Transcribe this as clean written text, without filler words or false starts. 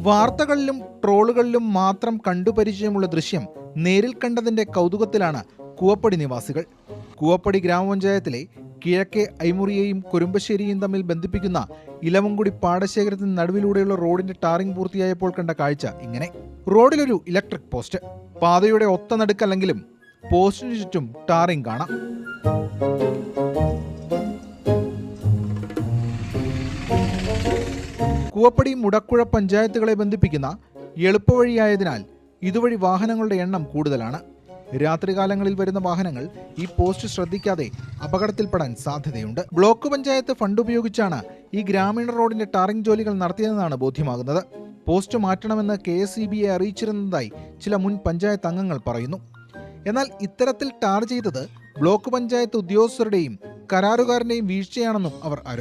വാർത്തകളിലും ട്രോളുകളിലും മാത്രം കണ്ടുപരിചയമുള്ള ദൃശ്യം നേരിൽ കണ്ടതിന്റെ കൗതുകത്തിലാണ് കൂവപ്പടി നിവാസികൾ. കൂവപ്പടി ഗ്രാമപഞ്ചായത്തിലെ കിഴക്കേ ഐമുറിയെയും കുറുമ്പശ്ശേരിയെയും തമ്മിൽ ബന്ധിപ്പിക്കുന്ന ഇലവൻകുടി പാടശേഖരത്തിന് നടുവിലൂടെയുള്ള റോഡിന്റെ ടാറിംഗ് പൂർത്തിയായപ്പോൾ കണ്ട കാഴ്ച ഇങ്ങനെ. റോഡിലൊരു ഇലക്ട്രിക് പോസ്റ്റ്, പാതയുടെ ഒത്ത നടുക്കല്ലെങ്കിലും പോസ്റ്റിന് ചുറ്റും ടാറിംഗ് കാണാം. കൂവപ്പടി മുടക്കുഴ പഞ്ചായത്തുകളെ ബന്ധിപ്പിക്കുന്ന എളുപ്പവഴിയായതിനാൽ ഇതുവഴി വാഹനങ്ങളുടെ എണ്ണം കൂടുതലാണ്. രാത്രികാലങ്ങളിൽ വരുന്ന വാഹനങ്ങൾ ഈ പോസ്റ്റ് ശ്രദ്ധിക്കാതെ അപകടത്തിൽപ്പെടാൻ സാധ്യതയുണ്ട്. ബ്ലോക്ക് പഞ്ചായത്ത് ഫണ്ട് ഉപയോഗിച്ചാണ് ഈ ഗ്രാമീണ റോഡിന്റെ ടാറിംഗ് ജോലികൾ നടത്തിയതെന്നാണ് ബോധ്യമാകുന്നത്. പോസ്റ്റ് മാറ്റണമെന്ന് KSEBയെ അറിയിച്ചിരുന്നതായി ചില മുൻ പഞ്ചായത്ത് അംഗങ്ങൾ പറയുന്നു. എന്നാൽ ഇത്തരത്തിൽ ടാർ ചെയ്തത് ബ്ലോക്ക് പഞ്ചായത്ത് ഉദ്യോഗസ്ഥരുടെയും കരാറുകാരന്റെയും വീഴ്ചയാണെന്നും അവർ ആരോപിച്ചു.